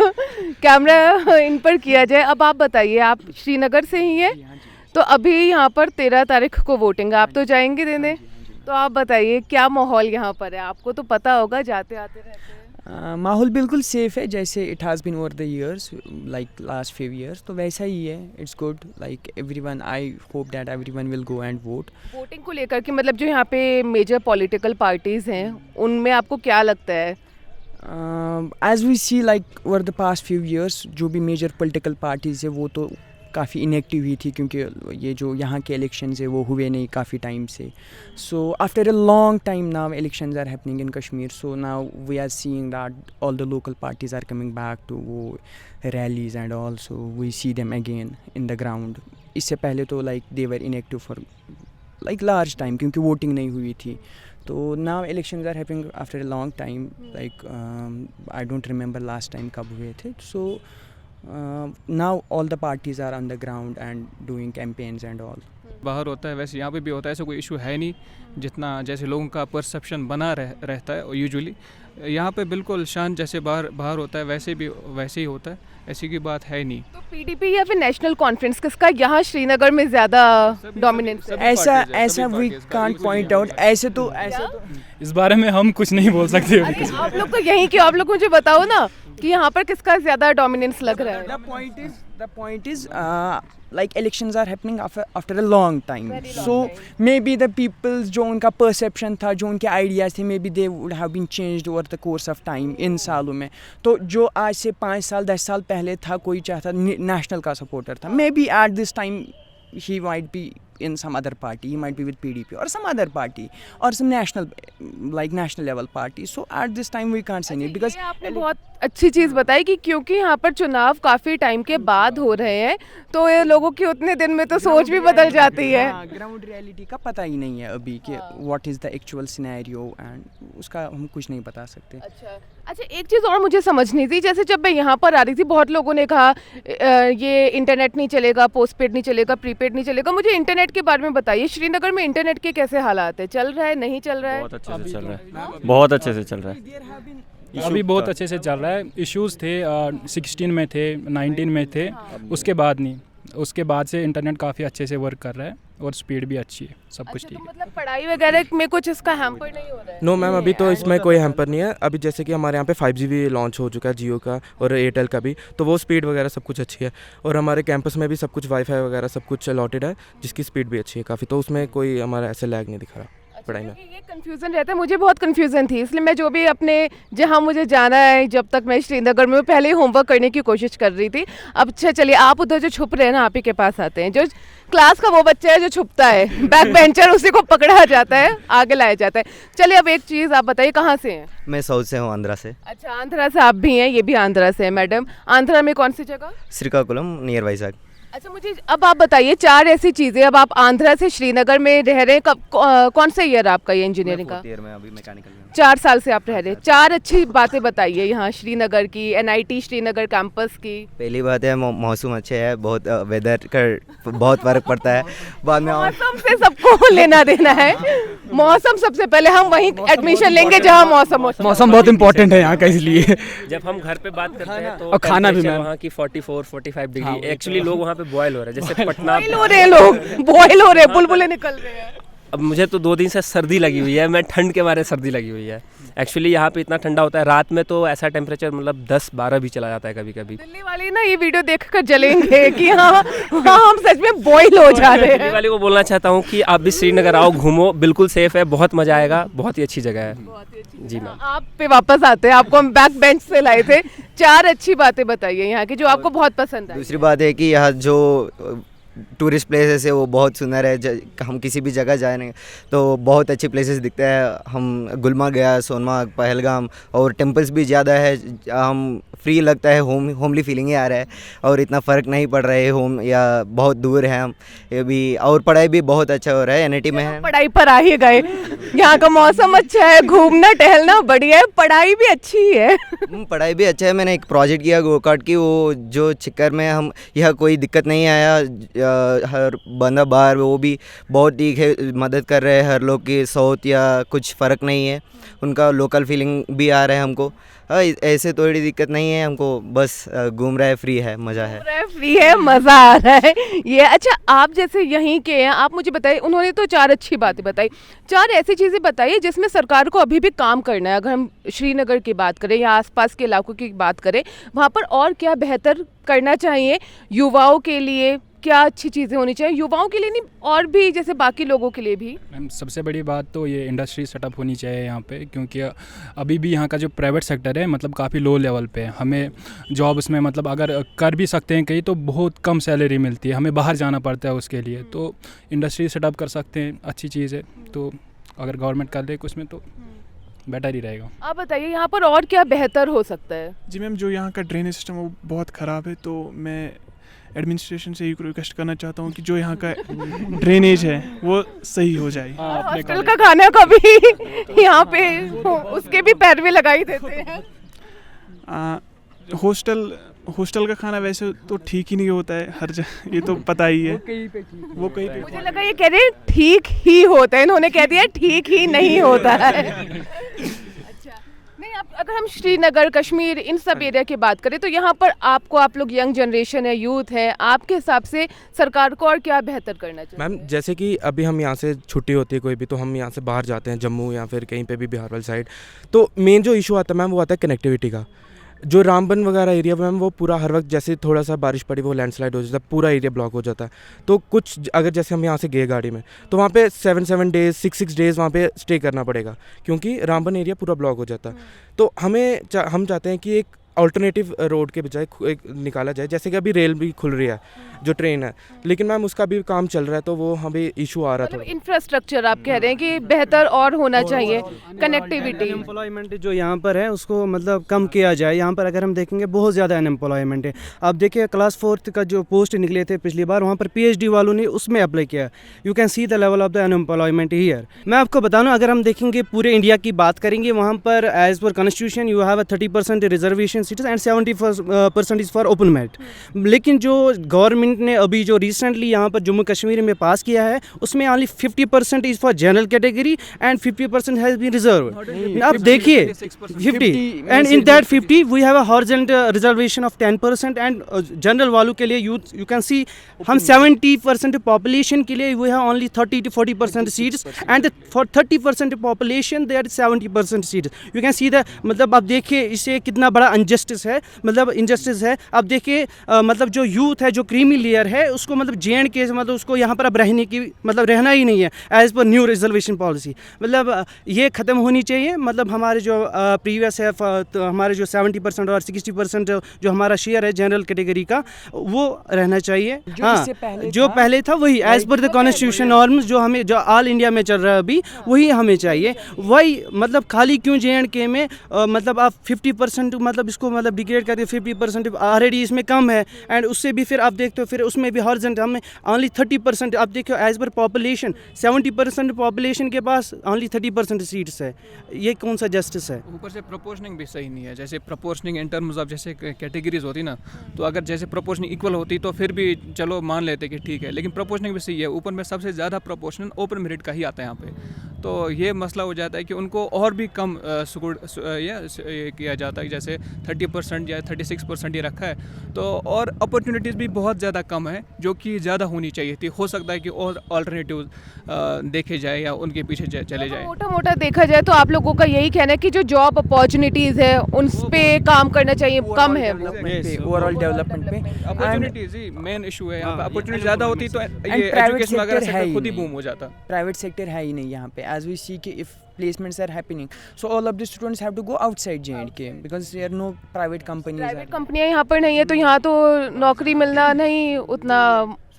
कैमरा इन पर किया जाए। अब आप बताइए, आप श्रीनगर से ही हैं, तो अभी यहाँ पर 13 तारीख को वोटिंग है, आप तो जाएंगे देने, तो आप बताइए क्या माहौल यहाँ पर है? आपको तो पता होगा, जाते आते रहते हैं। माहौल बिल्कुल सेफ़ है, जैसे it has been over the years, like last few years, तो वैसा ही है। It's good, like everyone, I hope that everyone will go and vote. Voting को लेकर के मतलब जो यहाँ पे मेजर पॉलिटिकल पार्टीज़ हैं उनमें आपको क्या लगता है? As we see like over the past few years, जो भी मेजर पॉलिटिकल पार्टीज़ है वो तो काफ़ी इनएक्टिव ही थी, क्योंकि ये जो यहाँ के इलेक्शंस है वो हुए नहीं काफ़ी टाइम से। So after a long time now elections are happening in Kashmir, so now we are seeing that all the local parties are coming back to वो rallies and all, so we see them again in the ground. इससे पहले तो like they were inactive for like large time, क्योंकि voting नहीं हुई थी। तो now elections are happening after a long time, like I don't remember last time कब हुए थे। सो now all the parties are on the ground and doing campaigns and all. बाहर होता है वैसे यहाँ पे भी होता है, ऐसा कोई इशू है नहीं, जितना जैसे लोगों का परसेप्शन बना रहता है यूजुअली यहाँ पे बिल्कुल शांत, जैसे बाहर होता है वैसे ही होता है, ऐसी की बात है नहीं। तो पीडीपी या फिर नेशनल कॉन्फ्रेंस, किसका यहाँ श्रीनगर में ज़्यादा डोमिनेंस है? ऐसा वी कांट पॉइंट आउट, ऐसे तो इस बारे में हम कुछ नहीं बोल सकते। आप लोग तो यहीं क्यों, आप लोग मुझे बताओ ना कि यहाँ पर किसका ज़्यादा डोमिनेंस लग रहा है? The point is like elections are happening after a long time, so maybe the people's जो उनका perception था, जो उनके ideas थे, maybe they would have been changed over the course of time इन सालों में। तो जो आज से 5 साल 10 साल पहले था, कोई चाहता नेशनल का सपोर्टर था, maybe at this time he might be in some other party, he might be with PDP or some other party or some national level party. So at this time we can't say it because ये आपने बहुत अच्छी चीज़ बताई कि क्योंकि यहाँ पर चुनाव काफ़ी टाइम के बाद हो रहे हैं तो ये लोगों की उतने दिन में तो सोच भी बदल जाती है। ग्राउंड रियलिटी का पता ही नहीं है अभी कि what is the actual scenario and उसका हम कुछ नहीं बता सकते। अच्छा एक चीज़ और मुझे समझनी थी, जैसे जब मैं यहाँ पर आ रही थी बहुत लोगों ने कहा ये इंटरनेट नहीं चलेगा, पोस्टपेड नहीं चलेगा, प्रीपेड नहीं चलेगा। मुझे इंटरनेट के बारे में बताइए, श्रीनगर में इंटरनेट के कैसे हालात है, चल रहा है नहीं चल रहा है? बहुत अच्छे से चल रहा है, बहुत अच्छे से चल रहा है। अभी बहुत अच्छे से चल रहा है। इश्यूज़ थे 16 में थे, 19 में थे, उसके बाद नहीं, उसके बाद से इंटरनेट काफ़ी अच्छे से वर्क कर रहा है और स्पीड भी अच्छी है, सब कुछ ठीक है। मतलब पढ़ाई वगैरह में कुछ इसका हैम्पर नहीं हो रहा है? नो मैम, अभी तो इसमें कोई हैम्पर नहीं है। अभी जैसे कि हमारे यहाँ पे 5G भी लॉन्च हो चुका है, जियो का और एयरटेल का भी, तो वो स्पीड वगैरह सब कुछ अच्छी है। और हमारे कैंपस में भी सब कुछ वाईफाई वगैरह सब कुछ अलॉटेड है, जिसकी स्पीड भी अच्छी है काफ़ी, तो उसमें कोई हमारा ऐसे लैग नहीं दिख रहा पढ़ाई में। ये कंफ्यूजन रहता है, मुझे बहुत कंफ्यूजन थी, इसलिए मैं जो भी अपने जहाँ मुझे जाना है, जब तक मैं श्रीनगर में पहले ही होमवर्क करने की कोशिश कर रही थी। अब अच्छा चलिए, आप उधर जो छुप रहे हैं ना, आप ही के पास आते हैं। जो क्लास का वो बच्चा है जो छुपता है, बैक बेंचर, उसी को पकड़ा जाता है, आगे लाया जाता है। चलिए अब एक चीज़ आप बताइए, कहाँ से हैं? मैं साउथ से हूँ, आंध्रा से। अच्छा, आंध्रा से आप भी हैं, ये भी आंध्रा से है। मैडम, आंध्रा में कौन सी जगह? श्रीकाकुलम नियर वाइजाग। अच्छा, मुझे अब आप बताइए 4 ऐसी चीज़ें, अब आप आंध्रा से श्रीनगर में रह रहे हैं, कब कौन सा ईयर आपका ये इंजीनियरिंग का? 4th ईयर में, अभी मैकेनिकल में। 4 साल से आप रह रहे हैं। 4 अच्छी बातें बताइए यहाँ श्रीनगर की, NIT श्रीनगर कैंपस की। पहली बात है मौसम अच्छे है, बहुत वेदर का बहुत फ़र्क पड़ता है। बाद में मौसम से सबको लेना देना है, मौसम सबसे पहले, हम वहीं एडमिशन लेंगे जहाँ मौसम हो। मौसम बहुत इंपॉर्टेंट है यहाँ का, इसलिए जब हम घर पे बात करते हैं तो और खाना भी वहाँ की 44-45 डिग्री, एक्चुअली लोग वहाँ पे बॉयल हो रहे हैं, जैसे पटना बॉयल हो रहे हैं, लोग बॉयल हो रहे हैं, बुलबुलें निकल रहे हैं। अब मुझे तो 2 दिन से सर्दी लगी हुई है, मैं ठंड के मारे सर्दी लगी हुई है। एक्चुअली यहाँ पे इतना ठंडा होता है, रात में तो ऐसा टेम्परेचर मतलब 10-12 भी चला जाता है कभी कभी। दिल्ली वाले ना ये वीडियो देखकर जलेंगे कि हाँ हम सच में बॉयल हो जा रहे हैं। दिल्ली वाले को बोलना चाहता हूँ कि आप भी श्रीनगर आओ, घूमो, बिल्कुल सेफ है, बहुत मज़ा आएगा, बहुत ही अच्छी जगह है। जी मैम, आप पे वापस आते हैं, आपको हम बैक बेंच से लाए थे। 4 अच्छी बातें बताइए यहाँ की जो आपको बहुत पसंद आई। दूसरी बात है कि यहाँ जो टूरिस्ट प्लेसेस है वो बहुत सुंदर है। हम किसी भी जगह जाए तो बहुत अच्छे प्लेसेस दिखते हैं। हम गुलमर्ग गया, सोनमर्ग, पहलगाम, और टेम्पल्स भी ज़्यादा है। हम फ्री लगता है, होमली फीलिंग ही आ रहा है, और इतना फ़र्क नहीं पड़ रहा है होम या बहुत दूर है हम ये भी। और पढ़ाई भी बहुत अच्छा हो रहा है, NIT में है। पढ़ाई पर आ ही गए, यहाँ का मौसम अच्छा है, घूमना टहलना बढ़िया है, पढ़ाई भी अच्छी है। पढ़ाई भी अच्छा है। मैंने एक प्रोजेक्ट किया गोकार्ट की, वो जो चिक्कर में हम यहाँ कोई दिक्कत नहीं आया। हर बंदा बाहर वो भी बहुत ठीक है, मदद कर रहे हैं हर लोग की, साउथ या कुछ फ़र्क नहीं है, उनका लोकल फीलिंग भी आ रहा है हमको। ऐसे थोड़ी दिक्कत नहीं है हमको, बस घूम रहा है, फ्री है, मज़ा है, फ्री है, मज़ा आ रहा है ये। अच्छा, आप जैसे यहीं के हैं, आप मुझे बताइए, उन्होंने तो 4 अच्छी बातें बताई, 4 ऐसी चीज़ें बताइए जिसमें सरकार को अभी भी काम करना है। अगर हम श्रीनगर की बात करें या आसपास के इलाकों की बात करें, वहाँ पर और क्या बेहतर करना चाहिए युवाओं के लिए, क्या अच्छी चीज़ें होनी चाहिए युवाओं के लिए, नहीं और भी जैसे बाकी लोगों के लिए भी? मैम, सबसे बड़ी बात तो ये इंडस्ट्री सेटअप होनी चाहिए यहाँ पे, क्योंकि अभी भी यहाँ का जो प्राइवेट सेक्टर है मतलब काफ़ी लो लेवल पे है। हमें जॉब उसमें मतलब अगर कर भी सकते हैं कहीं तो बहुत कम सैलरी मिलती है, हमें बाहर जाना पड़ता है उसके लिए। तो इंडस्ट्री सेटअप कर सकते हैं, अच्छी चीज़ है। तो अगर गवर्नमेंट कर दे कुछ में तो बेटर ही रहेगा। आप बताइए यहाँ पर और क्या बेहतर हो सकता है? जी मैम, जो यहाँ का ड्रेनेज सिस्टम वो बहुत ख़राब है, तो मैं एडमिनिस्ट्रेशन से ही रिक्वेस्ट करना चाहता हूँ कि जो यहाँ का ड्रेनेज है वो सही हो जाए। हॉस्टल का खाना कभी यहाँ पे उसके भी पैरवी लगाई देते हैं। हॉस्टल का खाना वैसे तो ठीक ही नहीं होता है हर जगह, ये तो पता ही है। वो कहीं पे मुझे लगा ये कह रहे हैं ठीक ही होता है, इन्होंने कह दिया ठीक ही नहीं होता है। नहीं, अगर हम श्रीनगर, कश्मीर, इन सब एरिया की बात करें तो यहाँ पर आप लोग यंग जनरेशन है, यूथ है, आपके हिसाब से सरकार को और क्या बेहतर करना चाहिए? मैम, जैसे कि अभी हम यहाँ से छुट्टी होती है कोई भी, तो हम यहाँ से बाहर जाते हैं जम्मू या फिर कहीं पे भी बिहार वाली साइड, तो मेन जो इशू आता है मैम वो आता है कनेक्टिविटी का। जो रामबन वगैरह एरिया मैम वो पूरा हर वक्त जैसे थोड़ा सा बारिश पड़ी वो लैंडस्लाइड हो जाता है, पूरा एरिया ब्लॉक हो जाता है। तो कुछ अगर जैसे हम यहाँ से गए गाड़ी में तो वहाँ पे 7 डेज़ 6 डेज़ वहाँ पे स्टे करना पड़ेगा, क्योंकि रामबन एरिया पूरा ब्लॉक हो जाता है। तो हम चाहते हैं कि एक अल्टरनेटिव रोड के बजाय एक निकाला जाए। जैसे कि अभी रेल भी खुल रही है, जो ट्रेन है, लेकिन मैम उसका भी काम चल रहा है, तो वो हमें इशू आ रहा था। इंफ्रास्ट्रक्चर आप कह रहे हैं कि बेहतर और होना चाहिए, कनेक्टिविटी। अनएम्प्लॉयमेंट जो यहाँ पर है उसको मतलब कम किया जाए। यहाँ पर अगर हम देखेंगे बहुत ज़्यादा अनएम्प्लॉयमेंट है। आप देखिए क्लास 4th का जो पोस्ट निकले थे पिछली बार, वहाँ पर PhD वालों ने उसमें अप्लाई किया। You can see the level of the unemployment here. मैं आपको बता दूँ, अगर हम देखेंगे पूरे इंडिया की बात करेंगे, वहाँ पर as per constitution you have 30% reservation seats and 70% is for open merit. लेकिन जो गवर्नमेंट ने अभी जो रिसेंटली यहाँ पर जम्मू कश्मीर में पास किया है, उसमें only 50% is for general category and 50% has been reserve. आप देखिए 50 and in that 50 we have a horizontal reservation of 10% and general वालों के लिए यू कैन सी हम 70% पॉपुलेशन के लिए we have only 30 to 40% seats and for 30% population there 70% seats. You can see the मतलब आप देखिए इससे कितना बड़ा अनजस्टिस है, मतलब इनजस्टिस है। आप देखिए मतलब जो यूथ है, जो क्रीमी लेयर है, उसको मतलब JNK मतलब उसको यहाँ पर अब रहने की मतलब रहना ही नहीं है as per new reservation policy. मतलब ये ख़त्म होनी चाहिए। मतलब हमारे जो प्रीवियस है तो हमारे जो 70% और 60% जो हमारा शेयर है जनरल कैटेगरी का, वो रहना चाहिए। हाँ, जो पहले था वही as per the constitution norms जो हमें जो ऑल इंडिया में चल रहा है अभी, वही हमें चाहिए। वही मतलब खाली क्यों JNK में मतलब आप 50% मतलब इसको मतलब डिक्लेयर करके 50% ऑलरेडी इसमें कम है एंड उससे भी फिर आप देखते हो फिर उसमें भी हॉरिजॉन्टल हमें ओनली 30%। आप देखो एज पर पॉपुलेशन 70% पॉपुलेशन के पास ओनली 30% सीट्स है। ये कौन सा जस्टिस है? ऊपर से प्रोपोर्शनिंग भी सही नहीं है। जैसे प्रोपोर्शनिंग इन टर्म्स ऑफ जैसे कैटेगरीज होती ना, तो अगर जैसे प्रोपोर्शनिंग इक्वल होती तो फिर भी चलो मान लेते कि ठीक है, लेकिन प्रोपोर्शनिंग भी सही है। ऊपर में सबसे ज़्यादा प्रोपोर्शनल ओपन मेरिट का ही आता है यहाँ पे, तो ये मसला हो जाता है कि उनको और भी कम किया जाता है। जैसे 30% या 36% ये रखा है, तो और अपॉर्चुनिटीज़ भी बहुत ज़्यादा कम है जो कि ज़्यादा होनी चाहिए थी। हो सकता है कि और अल्टरनेटिव देखे जाए या उनके पीछे चले जाए। मोटा मोटा देखा जाए तो आप लोगों का यही कहना है कि जो जॉब अपॉर्चुनिटीज़ है उन पे काम करना चाहिए, कम है ओवरऑल डेवलपमेंट पे। अपॉर्चुनिटीज़ ही मेन इशू है यहाँ पे। अपॉर्चुनिटी ज़्यादा होती तो ये एजुकेशन वगैरह सेक्टर खुद ही बूम हो जाता। प्राइवेट सेक्टर है ही नहीं यहाँ पे। एज वी सी कि if placements are happening, so all of the students have to go outside JNK because there are no private companies. Private कंपनियाँ यहाँ पर नहीं है, तो यहाँ तो नौकरी मिलना नहीं उतना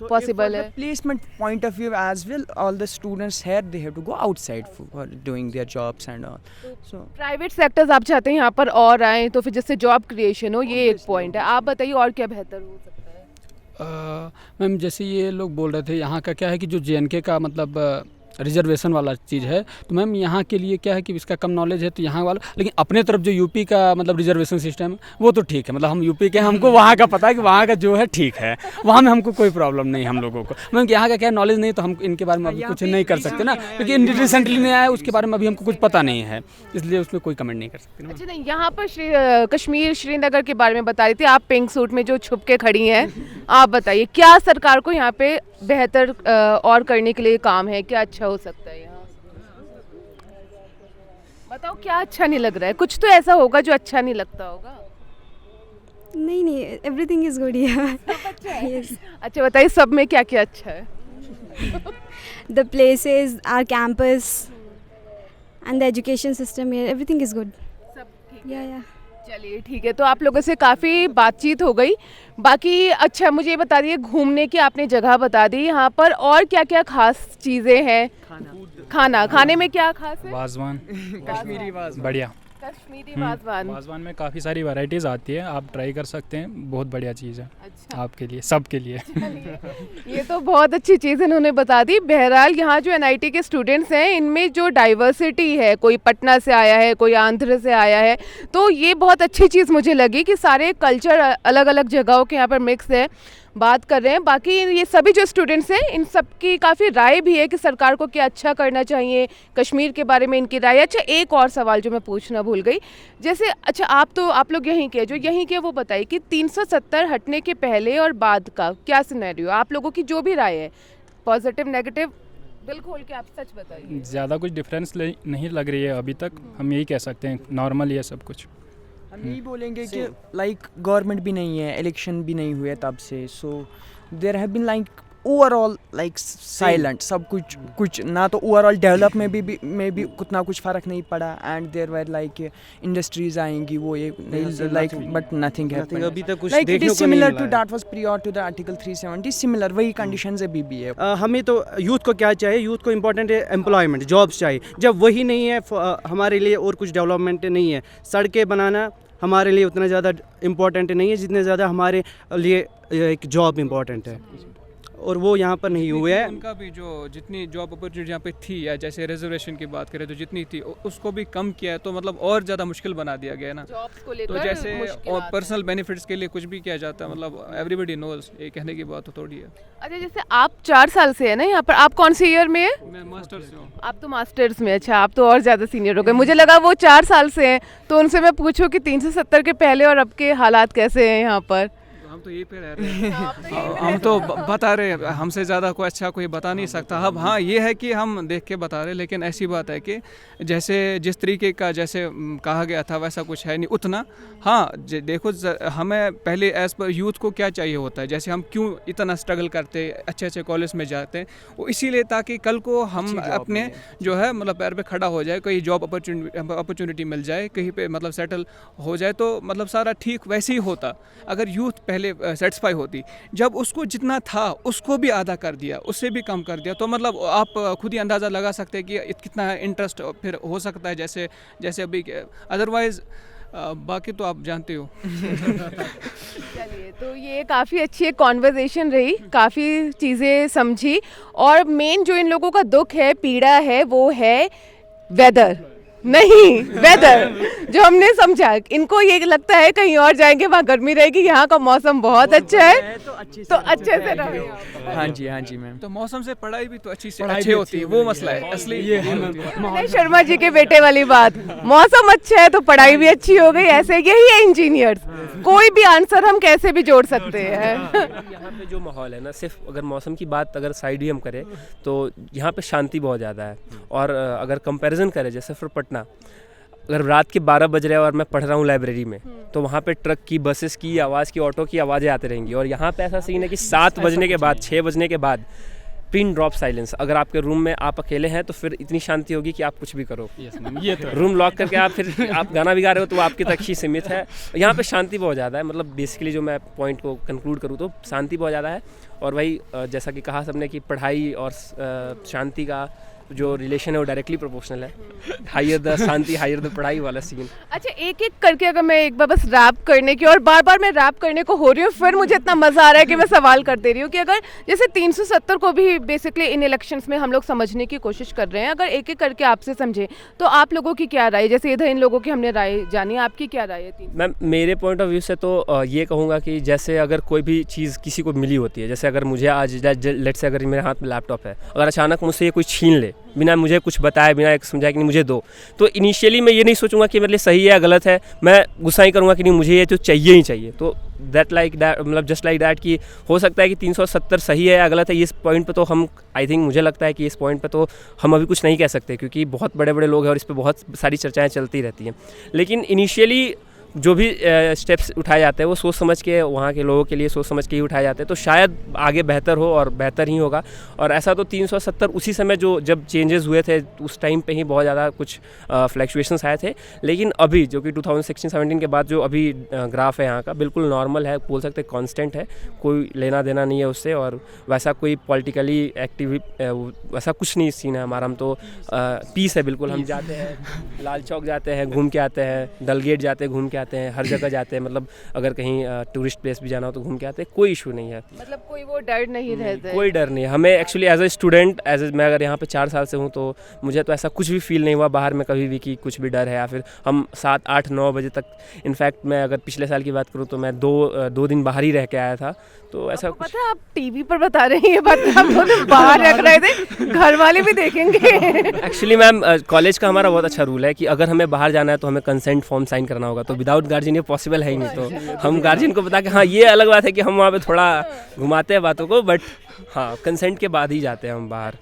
पॉसिबल है। Placement point of view as well, all the students here they have to go outside for doing their jobs and all. So private sectors आप चाहते हैं यहाँ पर और आए तो फिर जिससे जॉब क्रिएशन हो, ये एक पॉइंट है। आप बताइए और क्या बेहतर हो सकता है? मैम जैसे ये लोग बोल रहे थे, यहाँ का क्या है कि जो JNK का मतलब रिजर्वेशन वाला चीज़ है, तो मैम यहाँ के लिए क्या है कि इसका कम नॉलेज है तो यहाँ वाला, लेकिन अपने तरफ जो यूपी का मतलब रिजर्वेशन सिस्टम है वो तो ठीक है। मतलब हम यूपी के, हमको वहाँ का पता है कि वहाँ का जो है ठीक है, वहाँ में हमको कोई प्रॉब्लम नहीं हम लोगों को। मैम यहाँ का क्या नॉलेज नहीं, तो हम इनके बारे में अभी कुछ नहीं कर सकते ना, क्योंकि रिसेंटली नहीं आया, उसके बारे में अभी हमको कुछ पता नहीं है, इसलिए उसमें कोई कमेंट नहीं कर सकते। अच्छा नहीं, यहाँ पर कश्मीर श्रीनगर के बारे में बता रही थी आप, पिंक सूट में जो छुप के खड़ी हैं, आप बताइए क्या सरकार को यहाँ पे बेहतर और करने के लिए काम है, क्या अच्छा हो सकता है यहाँ? बताओ क्या अच्छा नहीं लग रहा है? कुछ तो ऐसा होगा जो अच्छा नहीं लगता होगा। नहीं एवरीथिंग इज़ गुड हियर। अच्छा बताइए सब में क्या क्या अच्छा है? The places, our campus and the education system here, everything is good. सब ठीक है? या चलिए ठीक है, तो आप लोगों से काफ़ी बातचीत हो गई। बाकी अच्छा मुझे ये बता दिए, घूमने की आपने जगह बता दी, यहाँ पर और क्या क्या खास चीज़ें हैं? खाने में क्या खास है? वाजवान, कश्मीरी वाजवान बढ़िया। कश्मीरी वाजवान में काफ़ी सारी वैरायटीज़ आती है, आप ट्राई कर सकते हैं, बहुत बढ़िया चीज़ है। अच्छा। आपके लिए, सबके लिए। ये तो बहुत अच्छी चीज़ इन्होंने बता दी। बहरहाल यहाँ जो NIT के स्टूडेंट्स हैं, इनमें जो डाइवर्सिटी है, कोई पटना से आया है, कोई आंध्र से आया है, तो ये बहुत अच्छी चीज़ मुझे लगी कि सारे कल्चर अलग अलग जगहों के यहाँ पर मिक्स है, बात कर रहे हैं। बाकी ये सभी जो स्टूडेंट्स हैं, इन सब की काफ़ी राय भी है कि सरकार को क्या अच्छा करना चाहिए, कश्मीर के बारे में इनकी राय। अच्छा एक और सवाल जो मैं पूछना भूल गई, जैसे अच्छा आप लोग यहीं के जो यहीं के, वो बताइए कि 370 हटने के पहले और बाद का क्या सिनेरियो, आप लोगों की जो भी राय है, पॉजिटिव नेगेटिव, दिल खोल के आप सच बताइए। ज़्यादा कुछ डिफरेंस नहीं लग रही है अभी तक, हम यही कह सकते हैं, नॉर्मल ही है सब कुछ। हम यही बोलेंगे कि लाइक गवर्नमेंट भी नहीं है, इलेक्शन भी नहीं हुए तब से, so there have been like overall like silent, सब कुछ ना तो ओवरऑल डेवलप में भी उतना कुछ फ़र्क नहीं पड़ा, and there were like industries आएंगी वो ये लाइक बट नथिंग हैपेंड अभी तक कुछ लाइक इट देखने इज को नहीं सिमिलर मिला टू है। That was prior to the article 370, similar वही कंडीशंस अभी भी है। हमें तो यूथ को क्या चाहिए, यूथ को इम्पोर्टेंट है एम्प्लॉयमेंट, जॉब्स चाहिए। जब वही नहीं है हमारे लिए और कुछ डेवलपमेंट नहीं है। सड़कें बनाना हमारे लिए उतना ज़्यादा इम्पोर्टेंट नहीं है जितने ज़्यादा हमारे लिए एक जॉब इम्पोर्टेंट है, और वो यहाँ पर नहीं हुए है। उनका भी जो जितनी जॉब अपॉर्चुनिटी यहाँ पे थी, या जैसे रिजर्वेशन की बात करें तो जितनी थी उसको भी कम किया है, तो मतलब और ज़्यादा मुश्किल बना दिया गया है ना। जॉब्स को लेकर तो जैसे मुश्किलात और पर्सनल बेनिफिट्स के लिए कुछ भी किया जाता है, मतलब एवरीबडी नोज, ये कहने की बात तो थोड़ी है। अच्छा, जैसे आप 4 साल से है ना यहाँ पर, आप कौन से ईयर में है? मैं मास्टर से हूँ। आप तो मास्टर्स में, अच्छा आप तो और ज़्यादा सीनियर हो गए। मुझे लगा वो 4 साल से हैं, तो उनसे मैं पूछूं कि 370 के पहले और अब के हालात कैसे हैं यहाँ पर। हम तो यहीं पे रह रहे हैं। हम तो बता रहे हैं, हमसे ज़्यादा कोई अच्छा कोई बता नहीं सकता। अब हाँ ये है कि हम देख के बता रहे हैं, लेकिन ऐसी बात है कि जैसे जिस तरीके का जैसे कहा गया था वैसा कुछ है नहीं उतना। हाँ देखो हमें पहले एज़ पर यूथ को क्या चाहिए होता है, जैसे हम क्यों इतना स्ट्रगल करते अच्छे अच्छे कॉलेज में जाते हैं, वो इसीलिए ताकि कल को हम अपने जो है मतलब पैर पे खड़ा हो जाए, कोई जॉब अपॉर्चुनिटी मिल जाए, कहीं पे मतलब सेटल हो जाए, तो मतलब सारा ठीक वैसे ही होता अगर यूथ पहले सेटिस्फाई होती। जब उसको जितना था उसको भी आधा कर दिया, उससे भी कम कर दिया, तो मतलब आप खुद ही अंदाज़ा लगा सकते हैं कि कितना इंटरेस्ट फिर हो सकता है जैसे जैसे अभी। अदरवाइज़ बाकी तो आप जानते हो। चलिए, तो ये काफ़ी अच्छी एक कॉन्वर्जेशन रही, काफ़ी चीज़ें समझी, और मेन जो इन लोगों का दुख है, पीड़ा है, वो है वेदर, नहीं वेदर जो हमने समझा। इनको ये लगता है कहीं और जाएंगे वहाँ गर्मी रहेगी, यहाँ का मौसम बहुत अच्छा है, तो अच्छे से रहे। हाँ जी मैम। तो मौसम से पढ़ाई भी तो अच्छी होती है, वो मसला है असली। ये है शर्मा जी के बेटे वाली बात, मौसम अच्छा है तो पढ़ाई भी अच्छी हो गई। ऐसे यही है इंजीनियर्स, कोई भी आंसर हम कैसे भी जोड़ सकते हैं। यहाँ पे जो माहौल है ना, सिर्फ अगर मौसम की बात अगर साइड ही हम करें तो यहाँ पे शांति बहुत ज़्यादा है। और अगर कंपैरिजन करें जैसे फिर पटना, अगर रात के 12 बज रहे हैं और मैं पढ़ रहा हूँ लाइब्रेरी में, तो वहाँ पे ट्रक की, बसेस की आवाज़ की, ऑटो की आवाज़ें आती रहेंगी। और यहाँ पे ऐसा सीन है कि 7 बजने के बाद, 6 बजने के बाद पिन ड्रॉप साइलेंस। अगर आपके रूम में आप अकेले हैं तो फिर इतनी शांति होगी कि आप कुछ भी करो। ये तो रूम लॉक करके आप फिर आप गाना भी गा रहे हो तो वो आपके तक ही सीमित है। यहाँ पे शांति बहुत ज़्यादा है। मतलब बेसिकली जो मैं पॉइंट को कंक्लूड करूँ तो शांति बहुत ज़्यादा है। और वही जैसा कि कहा सबने कि पढ़ाई और शांति का जो रिलेशन है वो डायरेक्टली प्रोपोर्शनल है। हायर द शांति हायर द पढ़ाई वाला सीन। अच्छा, एक एक करके अगर मैं एक बार बस रैप करने की, और बार बार मैं रैप करने को हो रही हूँ, फिर मुझे इतना मज़ा आ रहा है कि मैं सवाल कर दे रही हूँ कि अगर जैसे 370 को भी बेसिकली इन इलेक्शंस में हम लोग समझने की कोशिश कर रहे हैं, अगर एक एक करके आपसे समझें तो आप लोगों की क्या राय, जैसे इधर इन लोगों की हमने राय जानी, आपकी क्या राय है? मैम मेरे पॉइंट ऑफ व्यू से तो ये कहूँगा कि जैसे अगर कोई भी चीज़ किसी को मिली होती है, जैसे अगर मुझे आज लेट्स से अगर मेरे हाथ में लैपटॉप है, अगर अचानक मुझसे ये कोई छीन ले बिना मुझे कुछ बताए, बिना एक समझाए कि नहीं मुझे दो, तो इनिशियली मैं ये नहीं सोचूंगा कि मेरे लिए सही है या गलत है, मैं गुस्सा ही करूँगा कि नहीं मुझे ये तो चाहिए ही चाहिए। तो दैट मतलब जस्ट लाइक दैट कि हो सकता है कि 370 सही है या गलत है, इस पॉइंट पे तो हम आई थिंक मुझे लगता है कि इस पॉइंट पे तो हम अभी कुछ नहीं कह सकते, क्योंकि बहुत बड़े बड़े लोग हैं और इस पर बहुत सारी चर्चाएँ चलती रहती हैं। लेकिन इनिशियली जो भी स्टेप्स उठाए जाते हैं वो सोच समझ के, वहाँ के लोगों के लिए सोच समझ के ही उठाए जाते हैं, तो शायद आगे बेहतर हो और बेहतर ही होगा। और ऐसा तो 370 उसी समय जो जब चेंजेस हुए थे उस टाइम पे ही बहुत ज़्यादा कुछ फ्लैक्चुएशंस आए थे, लेकिन अभी जो कि 2016-17 के बाद जो अभी ग्राफ है यहाँ का बिल्कुल नॉर्मल है, बोल सकते कॉन्स्टेंट है, कोई लेना देना नहीं है उससे। और वैसा कोई पॉलिटिकली एक्टिव वैसा कुछ नहीं सीन है हमारा। हम तो पीस है बिल्कुल। हम जाते हैं लाल चौक जाते हैं, घूम के आते हैं, डलगेट जाते हैं, घूम के आते हैं, हर जगह जाते हैं। मतलब अगर कहीं टूरिस्ट प्लेस भी जाना हो तो घूम के आते हैं, कोई इशू नहीं है। मतलब कोई वो डर नहीं रहता है? कोई डर नहीं है हमें एक्चुअली एज ए स्टूडेंट, मैं अगर यहाँ पे 4 साल से हूँ तो मुझे तो ऐसा कुछ भी फील नहीं हुआ बाहर में कभी भी कि कुछ भी डर है, या फिर हम 7, 8, 9 बजे तक, इनफैक्ट मैं अगर पिछले साल की बात करूँ तो मैं 2 दिन बाहर ही रह के आया था। तो ऐसा कुछ पता है, आप टीवी पर बता रहे हैं ये बात, हम 2 दिन बाहर रख रहे थे, घर वाले भी देखेंगे। एक्चुअली मैम कॉलेज का हमारा बहुत अच्छा रूल है कि अगर हमें बाहर जाना है तो हमें कंसेंट फॉर्म साइन करना होगा, तो विदाउट गार्जियन ये पॉसिबल है ही नहीं। तो हम गार्जियन को बता के, हाँ ये अलग बात है कि हम वहाँ पे थोड़ा घुमाते हैं बातों को, बट हाँ कंसेंट के बाद ही जाते हैं हम बाहर।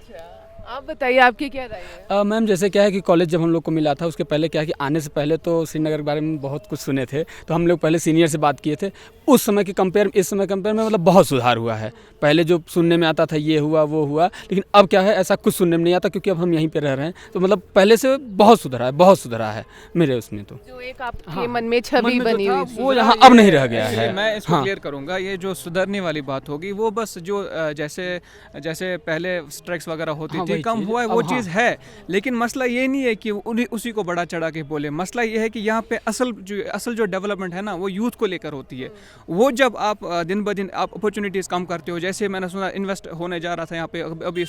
आप बताइए आपकी क्या राय है? मैम जैसे क्या है कि कॉलेज जब हम लोग को मिला था उसके पहले क्या है कि आने से पहले तो श्रीनगर के बारे में बहुत कुछ सुने थे, तो हम लोग पहले सीनियर से बात किए थे। उस समय के कंपेयर इस समय कंपेयर में मतलब बहुत सुधार हुआ है। पहले जो सुनने में आता था ये हुआ वो हुआ, लेकिन अब क्या है ऐसा कुछ सुनने में नहीं आता, क्योंकि अब हम यहीं पे रह रहे हैं। तो मतलब पहले से बहुत सुधरा है मेरे उसमें। तो जो एक आपके मन में छवि बनी हुई थी वो यहाँ अब नहीं रह गया है। मैं इसको क्लियर करूंगा, ये जो सुधरने वाली बात होगी वो बस जो जैसे पहले स्ट्राइक्स वगैरह होती थी कम हुआ है वो चीज़ है, लेकिन मसला ये नहीं है कि उसी को बड़ा चढ़ा के बोले। मसला ये है कि यहाँ पे असल जो डेवलपमेंट है ना वो यूथ को लेकर होती है। वो जब आप दिन ब दिन आप अपॉर्चुनिटीज़ कम करते हो, जैसे मैंने सुना इन्वेस्ट होने जा रहा था यहाँ पे, अभी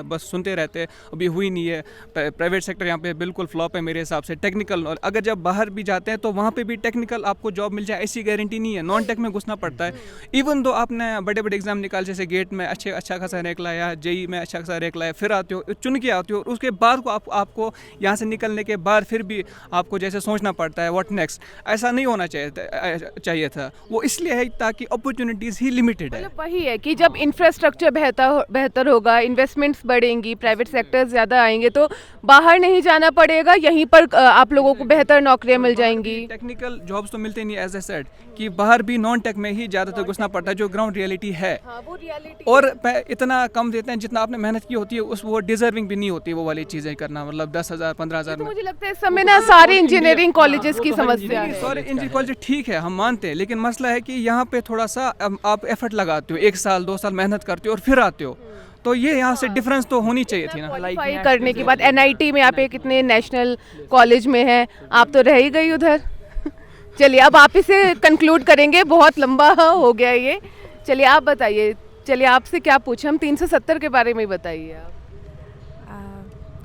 बस सुनते रहते, अभी हुई नहीं है। प्राइवेट सेक्टर यहाँ पे बिल्कुल फ्लॉप है मेरे हिसाब से। टेक्निकल, अगर जब बाहर भी जाते हैं तो वहाँ पे भी टेक्निकल आपको जॉब मिल जाए ऐसी गारंटी नहीं है, नॉन टेक में घुसना पड़ता है। इवन दो आपने बड़े बड़े एग्जाम निकाल, जैसे गेट में अच्छा खासा रैंक लाया, जेई में अच्छा खासा रैंक लाया, फिर आते हो चुन के आते हो, और उसके बाद को आपको यहाँ से निकलने के बाद फिर भी आपको जैसे सोचना पड़ता है व्हाट नेक्स्ट। ऐसा नहीं होना चाहिए था। वो इसलिए है ताकि अपॉर्चुनिटीज़ ही लिमिटेड है। मतलब वही है कि जब इंफ्रास्ट्रक्चर बेहतर होगा, इन्वेस्टमेंट्स बढ़ेंगी, प्राइवेट सेक्टर ज़्यादा आएंगे तो बाहर नहीं जाना पड़ेगा, यहीं पर आप लोगों को बेहतर नौकरियां मिल जाएंगी। टेक्निकल जॉब्स तो मिलते नहीं, एज ए सेड कि बाहर भी नॉन टेक में ही ज़्यादातर घुसना पड़ता है, जो ग्राउंड रियलिटी है। वो रियलिटी और इतना कम देते हैं जितना आपने मेहनत की होती है, उस वो डिजर्विंग भी नहीं होती वो वाली चीज़ें करना, मतलब 10,000 15,000 में। मुझे लगता है इस समय ना सारे इंजीनियरिंग कॉलेजेस की समस्या है। सारे इंजीनियरिंग कॉलेज ठीक है, हम मानते हैं, लेकिन मसला है कि यहाँ पे थोड़ा सा आप एफर्ट लगाते हो, 1 साल 2 साल मेहनत करते हो और फिर आते हो, तो ये यहाँ से डिफरेंस तो होनी चाहिए थी ना। क्वालिफाई करने के बाद एनआईटी में आप एक इतने नेशनल कॉलेज में हैं, आप तो रह ही गई उधर। चलिए अब आप इसे कंक्लूड करेंगे, बहुत लंबा हो गया ये। चलिए आप बताइए, चलिए आपसे क्या पूछें हम, 370 के बारे में ही बताइए आप।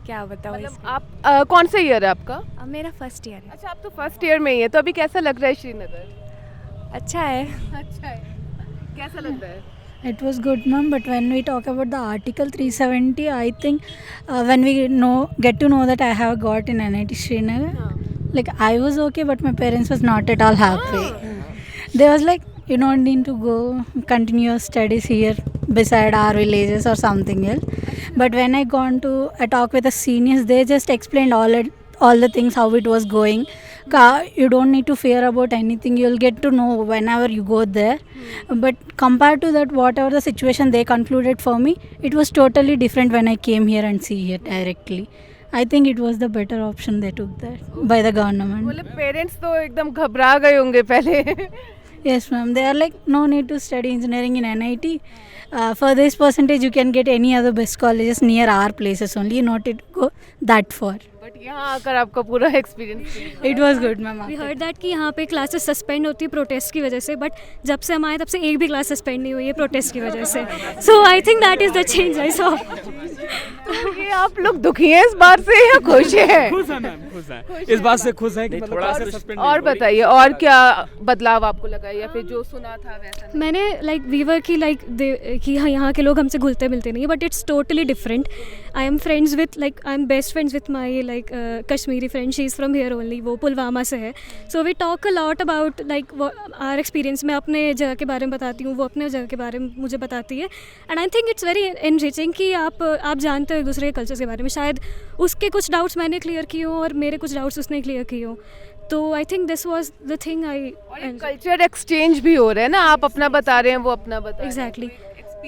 क्या बताओ मतलब आप कौन सा ईयर है आपका? मेरा फर्स्ट ईयर है। अच्छा, आप तो फर्स्ट ईयर में ही है, तो अभी कैसा लग रहा है श्रीनगर? अच्छा है। अच्छा है, कैसा लग रहा है? It was good, ma'am. But when we talk about the Article 370, I think when we get to know that I have got in NIT Srinagar, like I was okay, but my parents was not at all happy. They was like, you don't need to go continue your studies here beside our villages or something else. But when I talk with the seniors, they just explained all the things, how it was going. You don't need to fear about anything. You'll get to know whenever you go there. But compared to that, whatever the situation they concluded for me, it was totally different when I came here and see it directly. I think it was the better option they took that by the government. मतलब parents तो एकदम घबरा गए होंगे पहले। Yes, ma'am. They are like, no need to study engineering in NIT. For this percentage, you can get any other best colleges near our places only. Not to go that far. But यहाँ आकर आपका पूरा experience It was good, ma'am. We heard that कि यहाँ पे classes suspend होती है protest की वजह से, बट जब से हम आए तब से एक भी क्लास सस्पेंड नहीं हुई है प्रोटेस्ट की वजह से। So I think that is the change I saw. तो ये आप लोग दुखी हैं इस बात से या खुश हैं? खुश हैं मैम, खुश हैं, इस बात से खुश हैं कि मतलब क्लासेस सस्पेंड। और बताइए और क्या बदलाव आपको लगा, या फिर जो सुना था वैसा? मैंने लाइक वीवर की कि यहाँ के लोग हमसे घुलते मिलते नहीं, but it's totally different. I am friends with I am best friends with my Kashmiri friend, she is from here only, वो पुलवामा से है। So we talk a lot about our experience. मैं अपने जगह के बारे में बताती हूँ, वो अपने जगह के बारे में मुझे बताती है। And I think it's very enriching कि आप जानते हो एक दूसरे के कल्चर के बारे में। शायद उसके कुछ डाउट्स मैंने क्लियर किए हों और मेरे कुछ डाउट्स उसने क्लियर किए हों। तो I think this was the thing I. Culture exchange भी हो रहा है ना, आप अपना बता रहे हैं, वो अपना बता रहे हैं। एग्जैक्टली।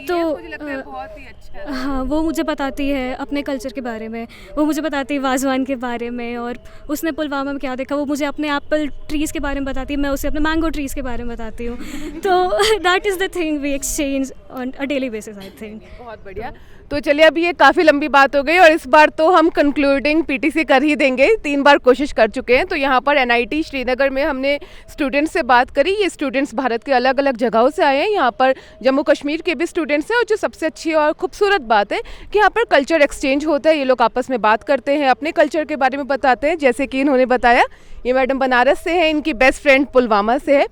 तो मुझे लगता है बहुत ही अच्छा है। हाँ, वो मुझे बताती है अपने कल्चर के बारे में, वो मुझे बताती है वाजवान के बारे में, और उसने पुलवामा में क्या देखा वो मुझे अपने एप्पल ट्रीज़ के बारे में बताती है, मैं उसे अपने मैंगो ट्रीज़ के बारे में बताती हूँ। तो that is the thing we exchange on a daily basis I think. बहुत बढ़िया। तो चलिए अभी ये काफ़ी लंबी बात हो गई और इस बार तो हम कंक्लूडिंग पीटीसी कर ही देंगे, 3 बार कोशिश कर चुके हैं। तो यहाँ पर एनआईटी श्रीनगर में हमने स्टूडेंट्स से बात करी। ये स्टूडेंट्स भारत के अलग अलग जगहों से आए हैं, यहाँ पर जम्मू कश्मीर के भी स्टूडेंट्स हैं। और जो सबसे अच्छी और खूबसूरत बात है कि यहाँ पर कल्चर एक्सचेंज होता है, ये लोग आपस में बात करते हैं, अपने कल्चर के बारे में बताते हैं। जैसे कि इन्होंने बताया, ये मैडम बनारस से है, इनकी बेस्ट फ्रेंड पुलवामा से है।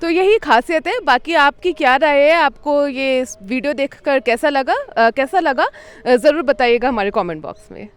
तो यही खासियत है। बाकी आपकी क्या राय है, आपको ये वीडियो देखकर कैसा लगा ज़रूर बताइएगा हमारे कमेंट बॉक्स में।